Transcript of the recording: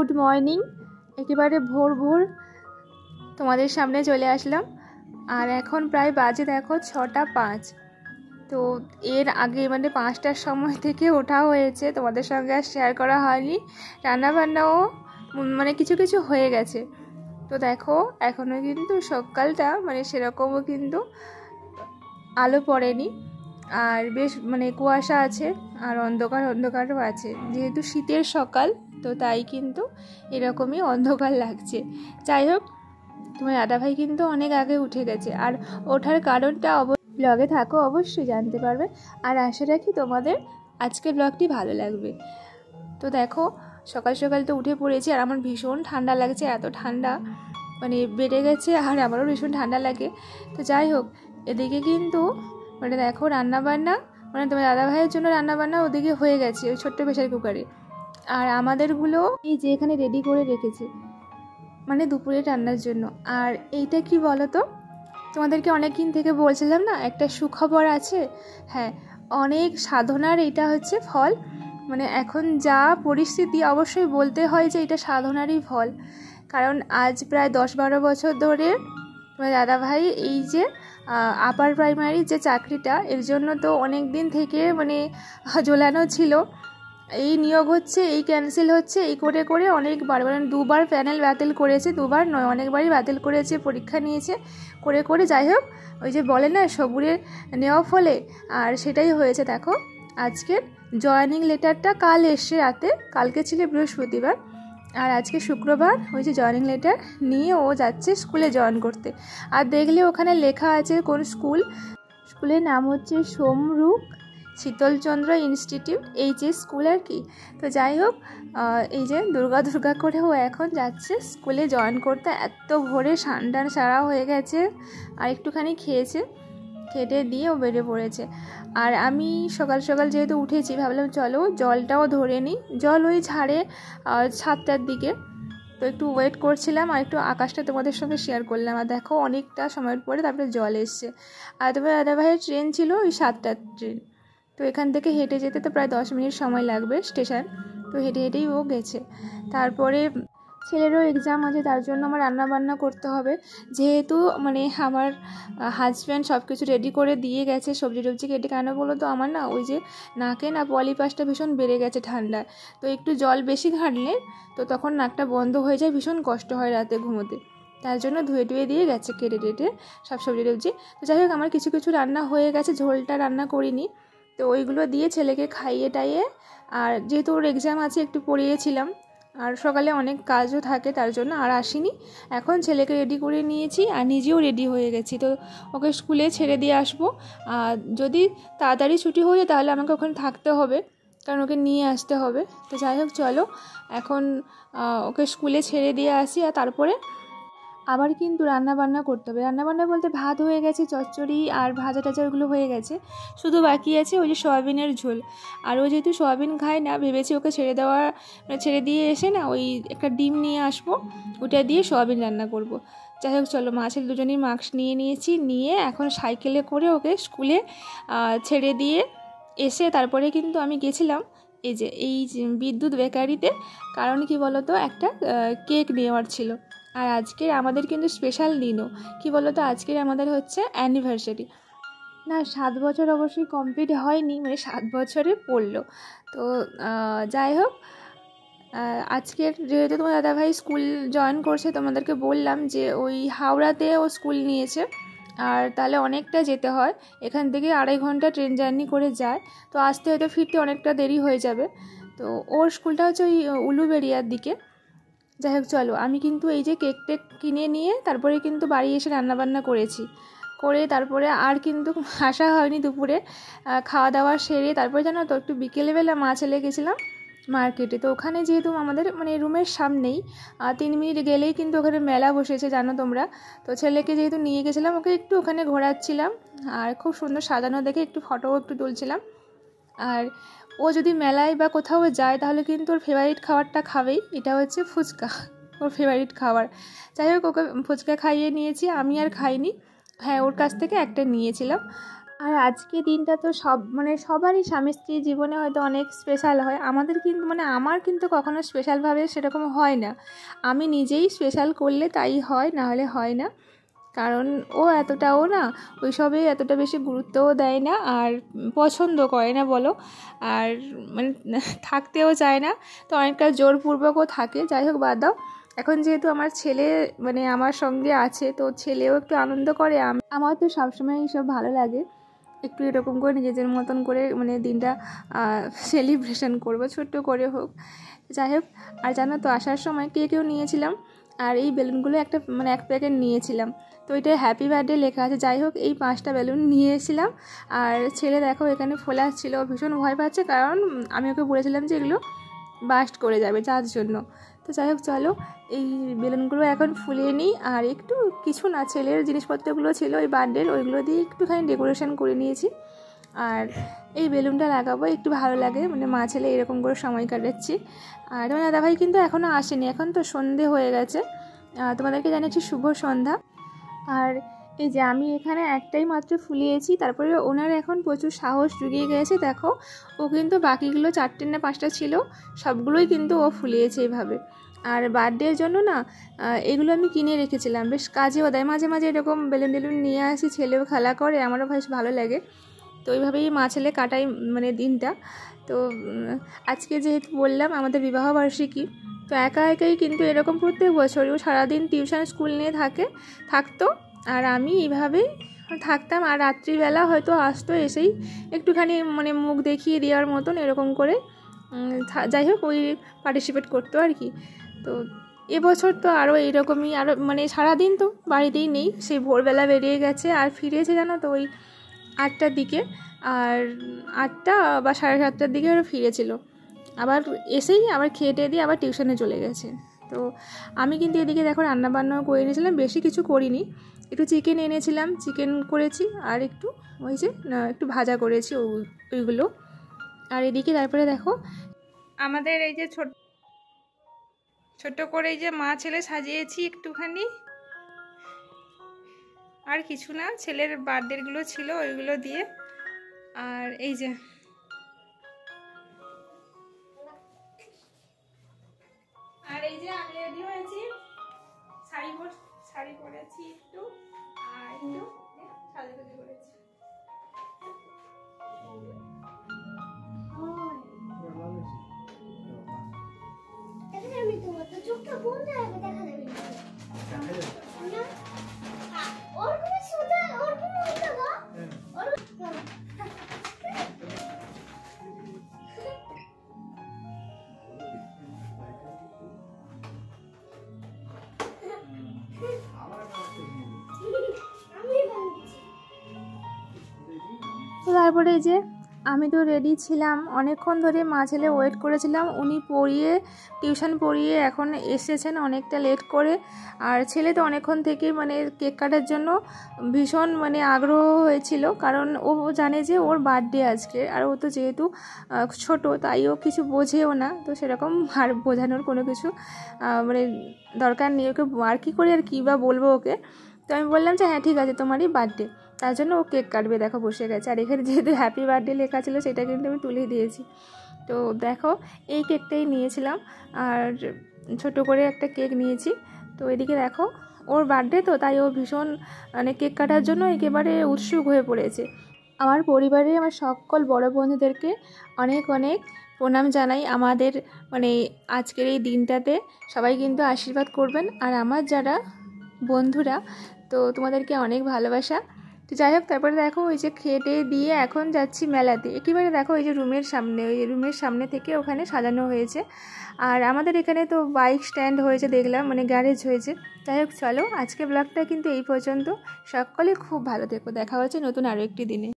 Good morning. একেবারে ভোর ভোর তোমাদের সামনে চলে আসলাম। আর এখন প্রায় বাজে দেখো 6টা 5। তো এর আগে মানে 5টার সময় থেকে ওঠা হয়েছে, তোমাদের সঙ্গে আর শেয়ার করা হয়নি। রান্নাবান্নাও মানে কিছু কিছু হয়ে গেছে। তো দেখো এখনও কিন্তু সকালটা মানে সেরকমও কিন্তু আলো পড়েনি, আর বেশ মানে কুয়াশা আছে আর অন্ধকার অন্ধকারও আছে। যেহেতু শীতের সকাল তো তাই কিন্তু এরকমই অন্ধকার লাগছে। যাই হোক, তোমার দাদাভাই কিন্তু অনেক আগে উঠে গেছে, আর ওঠার কারণটা ব্লগে থাকো অবশ্যই জানতে পারবে। আর আশা রাখি তোমাদের আজকের ব্লগটি ভালো লাগবে। তো দেখো সকাল সকাল তো উঠে পড়েছি, আর আমার ভীষণ ঠান্ডা লাগছে, এত ঠান্ডা মানে বেড়ে গেছে, আর আমারও ভীষণ ঠান্ডা লাগে। তো যাই হোক, এদিকে কিন্তু মানে দেখো রান্নাবান্না মানে তোমার দাদাভাইয়ের জন্য রান্নাবান্না ওদিকে হয়ে গেছে ওই ছোট্ট প্রেশার কুকারে, আর আমাদেরগুলো এই যে এখানে রেডি করে রেখেছে মানে দুপুরে রান্নার জন্য। আর এইটা কি বলো তো, তোমাদেরকে অনেক দিন থেকে বলছিলাম না একটা সুখবর আছে। হ্যাঁ, অনেক সাধনার এটা হচ্ছে ফল। মানে এখন যা পরিস্থিতি অবশ্যই বলতে হয় যে এটা সাধনারই ফল। কারণ আজ প্রায় 10-12 বছর ধরে দাদাভাই এই যে আপার প্রাইমারি যে চাকরিটা, এর জন্য তো অনেক দিন থেকে মানে ঝোলানো ছিল। এই নিয়োগ হচ্ছে, এই ক্যান্সেল হচ্ছে, এই করে করে অনেকবার মানে 2বার প্যানেল বাতিল করেছে, 2বার নয় অনেকবারই বাতিল করেছে, পরীক্ষা নিয়েছে করে করে। যাই হোক, ওই যে বলে না সবুরের নেওয়া ফলে, আর সেটাই হয়েছে। দেখো আজকের জয়েনিং লেটারটা কাল এসছে রাতে, কালকে ছিল বৃহস্পতিবার আর আজকে শুক্রবার। ওই যে জয়েনিং লেটার নিয়ে ও যাচ্ছে স্কুলে জয়েন করতে। আর দেখলে ওখানে লেখা আছে কোন স্কুল, স্কুলের নাম হচ্ছে সোমরূপ শীতলচন্দ্র ইনস্টিটিউট, এই যে স্কুল আর কি। তো যাই হোক, এই যে দুর্গা দুর্গা করে ও এখন যাচ্ছে স্কুলে জয়েন করতে। এত ভোরে সানডান সারা হয়ে গেছে, আর একটুখানি খেয়েছে, খেটে দিয়ে ও বেরিয়ে পড়েছে। আর আমি সকাল সকাল যেহেতু উঠেছি ভাবলাম চলো জলটাও ধরে নিই। জল ওই ছাড়ে 7টার দিকে, তো একটু ওয়েট করছিলাম আর একটু আকাশটা তোমাদের সঙ্গে শেয়ার করলাম। আর দেখো অনেকটা সময়ের পরে তারপরে জল এসছে। আর তোমার দাদাভাইয়ের ট্রেন ছিল ওই 7টার ট্রেন, তো এখান থেকে হেঁটে যেতে তো প্রায় 10 মিনিট সময় লাগবে স্টেশন। তো হেঁটে হেঁটেই ও গেছে। তারপরে ছেলেরও এক্সাম আছে, তার জন্য আমার রান্না বান্না করতে হবে। যেহেতু মানে আমার হাজব্যান্ড সব কিছু রেডি করে দিয়ে গেছে, সবজি টবজি কেটে। কেন বলো তো, আমার না ওই যে নাকে না পলিপাসটা ভীষণ বেড়ে গেছে ঠান্ডায়। তো একটু জল বেশি ঘাঁটলে তো তখন নাকটা বন্ধ হয়ে যায়, ভীষণ কষ্ট হয় রাতে ঘুমোতে। তার জন্য ধুয়ে টুয়ে দিয়ে গেছে কেটে টেটে সব সবজি টবজি। তো যাই হোক, আমার কিছু কিছু রান্না হয়ে গেছে, ঝোলটা রান্না করিনি। তো ওইগুলো দিয়ে ছেলেকে খাইয়ে টাইয়ে, আর যেহেতু ওর এক্সাম আছে একটু পড়িয়েছিলাম, আর সকালে অনেক কাজও থাকে তার জন্য আর আসিনি। এখন ছেলেকে রেডি করে নিয়েছি আর নিজেও রেডি হয়ে গেছি। তো ওকে স্কুলে ছেড়ে দিয়ে আসবো। আর যদি তাড়াতাড়ি ছুটি হয়ে যায় তাহলে আমাকে ওখানে থাকতে হবে, কারণ ওকে নিয়ে আসতে হবে। তো যাই হোক চলো এখন ওকে স্কুলে ছেড়ে দিয়ে আসি, আর তারপরে আবার কিন্তু রান্নাবান্না করতে হবে। রান্নাবান্না বলতে ভাত হয়ে গেছে, চচ্চড়ি আর ভাজা টাজা ওগুলো হয়ে গেছে, শুধু বাকি আছে ওই যে সয়াবিনের ঝোল। আর ও যেহেতু সয়াবিন খায় না, ভেবেছি ওকে ছেড়ে দিয়ে এসে না ওই একটা ডিম নিয়ে আসবো, ওটা দিয়ে সয়াবিন রান্না করব। যাই হোক চলো, মাছের দুজনেই মাস্ক নিয়ে নিয়েছি, নিয়ে এখন সাইকেলে করে ওকে স্কুলে ছেড়ে দিয়ে এসে তারপরে কিন্তু আমি গেছিলাম এই বিদ্যুৎ বেকারিতে। কারণ কি বলো তো, একটা কেক নেওয়ার ছিল। আর আজকের আমাদের কিন্তু স্পেশাল দিনও, কি বলো তো, আজকের আমাদের হচ্ছে অ্যানিভার্সারি। না 7 বছর অবশ্যই কমপ্লিট হয়নি, মানে 7 বছরে পড়লো। তো যাই হোক, আজকের যেহেতু তোমার দাদাভাই স্কুল জয়েন করছে, তোমাদেরকে বললাম যে ওই হাওড়াতে ও স্কুল নিয়েছে, আর তাহলে অনেকটা যেতে হয়। এখান থেকে 2.5 ঘন্টা ট্রেন জার্নি করে যায়, তো আসতে হয়তো ফিরতে অনেকটা দেরি হয়ে যাবে। তো ওর স্কুলটা হচ্ছে ওই উলুবেড়িয়ার দিকে। যাই হোক চলো, আমি কিন্তু এই যে কেক টেক কিনে নিয়ে তারপরে কিন্তু বাড়ি এসে রান্নাবান্না করেছি, করে তারপরে আর কিন্তু আসা হয়নি দুপুরে। খাওয়া দাওয়া সেরে তারপরে জানো তো একটু বিকেলবেলা মা ছেলে গেছিলাম মার্কেটে। তো ওখানে যেহেতু আমাদের মানে রুমের সামনেই 3 মিনিট গেলেই কিন্তু ওখানে মেলা বসেছে জানো তোমরা। তো ছেলেকে যেহেতু নিয়ে গেছিলাম, ওকে একটু ওখানে ঘোরাচ্ছিলাম, আর খুব সুন্দর সাজানো দেখে একটু ফটোও একটু তুলছিলাম। আর ও যদি মেলায় বা কোথাও যায় তাহলে কিন্তু ওর ফেভারিট খাবারটা খাবেই, এটা হচ্ছে ফুচকা, ওর ফেভারিট খাবার। যাই হোক, ওকে ফুচকা খাইয়ে নিয়েছি, আমি আর খাইনি। হ্যাঁ, ওর কাছ থেকে একটা নিয়েছিলাম। আর আজকে দিনটা তো সবারই স্বামী স্ত্রীর জীবনে হয়তো অনেক স্পেশাল হয়, আমাদের কিন্তু আমার কিন্তু কখনো স্পেশালভাবে সেরকম হয় না। আমি নিজেই স্পেশাল করলে তাই হয়, না হলে হয় না। কারণ এতটাও না ওইসবে এতটা বেশি গুরুত্বও দেয় না, আর পছন্দ করে না বলো, আর থাকতেও চায় না, তো অনেকটা জোরপূর্বকও থাকে। যাই হোক, বাদ দাও। এখন যেহেতু আমার ছেলে আমার সঙ্গে আছে, তো ছেলেও একটু আনন্দ করে, আমার তো সবসময় এইসব ভালো লাগে। একটু এরকম করে নিজেদের মতন করে দিনটা সেলিব্রেশন করব, ছোট্ট করে হোক। যাই হোক, আর জানো তো আসার সময় কেউ নিয়েছিলাম, আর এই বেলুনগুলো এক প্যাকেট নিয়েছিলাম, তো এটা হ্যাপি বার্থডে লেখা আছে। যাই হোক, এই 5টা বেলুন নিয়ে এসেছিলাম। আর ছেলে দেখো এখানে ফোলাচ্ছিল, ভীষণ ভয় পাচ্ছে, কারণ আমি ওকে বলেছিলাম যে এগুলো বাস্ট করে যাবে, যার জন্য। তো যাই হোক, চলো এই বেলুনগুলো এখন ফুলিয়ে নিই। আর একটু কিছু না, ছেলের জিনিসপত্রগুলো ছিল ওই বার্থডের, ওইগুলো দিয়ে একটুখানি ডেকোরেশন করে নিয়েছি। আর এই বেলুনটা লাগাবো, একটু ভালো লাগে, মা ছেলে এরকম করে সময় কাটাচ্ছি। আর তোমার দাদাভাই কিন্তু এখনও আসেনি, এখন তো সন্ধে হয়ে গেছে। তোমাদেরকে জানাচ্ছি শুভ সন্ধ্যা। আর এই যে আমি এখানে একটাই মাত্র ফুলিয়েছি, তারপরে ওনার এখন প্রচুর সাহস জুগিয়ে গেছে। দেখো, ও কিন্তু বাকিগুলো 4টে না 5টা ছিল, সবগুলোই কিন্তু ও ফুলিয়েছে এইভাবে। আর বার্থডের জন্য না এগুলো আমি কিনে রেখেছিলাম, বেশ কাজেও দেয়। মাঝে মাঝে এরকম বেলুন টেলুন নিয়ে আসি, ছেলেও খেলা করে, আমারও বেশ ভালো লাগে। তো ওইভাবেই মা ছেলে কাটাই দিনটা। তো আজকে যেহেতু বললাম আমাদের বিবাহবার্ষিকী, তো একা একাই কিন্তু এরকম প্রত্যেক বছরই ও সারাদিন টিউশন স্কুল নিয়ে থাকতো, আর আমি এইভাবেই থাকতাম। আর রাত্রিবেলা হয়তো আসতো, এসেই একটুখানি মুখ দেখিয়ে দেওয়ার মতন এরকম করে, যাই হোক, ওই পার্টিসিপেট করতো আর কি। তো এবছর তো আরও এইরকমই, আরও সারাদিন তো বাড়িতেই নেই, সেই ভোরবেলা বেরিয়ে গেছে, আর ফিরেছে জানো তো ওই 8টার দিকে, আর 8টা বা 7:30টার দিকে ওরা ফিরেছিল। আবার এসেই আবার খেয়ে টেয়ে দিয়ে আবার টিউশনে চলে গেছে। তো আমি কিন্তু এদিকে দেখো রান্নাবান্নাও করে নিয়েছিলাম, বেশি কিছু করিনি, একটু চিকেন এনেছিলাম, চিকেন করেছি, আর একটু একটু ভাজা করেছি ওইগুলো। আর এদিকে তারপরে দেখো আমাদের এই যে ছোট করে এই যে মা ছেলে সাজিয়েছি একটুখানি, আর কিছু না, ছেলের বার্থডেগুলো ছিল ওইগুলো দিয়ে। আর এই যে আমি রেডি হয়েছি, শাড়ি পরেছি একটু, আর একটু সাজুগুজু করেছি। আমি তোমার তো চোখটা বন্ধ হবে, দেখা যাবে না। ওর কোনো সুদা, ওর কোনো উল্টা গো, ওর তারপরে এই যে আমি তো রেডি ছিলাম, অনেকক্ষণ ধরে মা ছেলে ওয়েট করেছিলাম, উনি টিউশন পড়িয়ে এখন এসেছেন অনেকটা লেট করে। আর ছেলে তো অনেকক্ষণ থেকে কেক কাটার জন্য ভীষণ আগ্রহ হয়েছিল, কারণ ও জানে যে ওর বার্থডে আজকে, আর ও তো যেহেতু ছোট, তাই ও কিছু বোঝেও না, তো সেরকম আর বোঝানোর কোনো কিছু দরকার নেই ওকে, আর কি করে আর কী বা বলবো ওকে। তো আমি বললাম যে হ্যাঁ ঠিক আছে, তোমারই বার্থডে, তার জন্য ও কেক কাটবে, দেখো বসে গেছে। আর এখানে যেহেতু হ্যাপি বার্থডে লেখা ছিল, সেটা কিন্তু আমি তুলে দিয়েছি। তো দেখো এই কেকটাই নিয়েছিলাম, আর ছোট করে একটা কেক নিয়েছি। তো এদিকে দেখো ওর বার্থডে, তো তাই ও ভীষণ কেক কাটার জন্য একেবারে উৎসুক হয়ে পড়েছে। আমার পরিবারে আমার সকল বড় বন্ধুদেরকে অনেক অনেক প্রণাম জানাই আমাদের আজকের এই দিনটাতে। সবাই কিন্তু আশীর্বাদ করবেন, আর আমার যারা বন্ধুরা, তো তোমাদেরকে অনেক ভালোবাসা। তো যাই হোক, তারপরে দেখো ওই যে খেটে দিয়ে এখন যাচ্ছি মেলাতে। একেবারে দেখো এই যে রুমের সামনে থেকে ওখানে সাজানো হয়েছে, আর আমাদের এখানে তো বাইক স্ট্যান্ড হয়েছে, দেখলাম গ্যারেজ হয়েছে। যাই হোক, চলো আজকে ব্লগটা কিন্তু এই পর্যন্ত। সকলে খুব ভালো থেকো, দেখা হচ্ছে নতুন আরও একটি দিনে।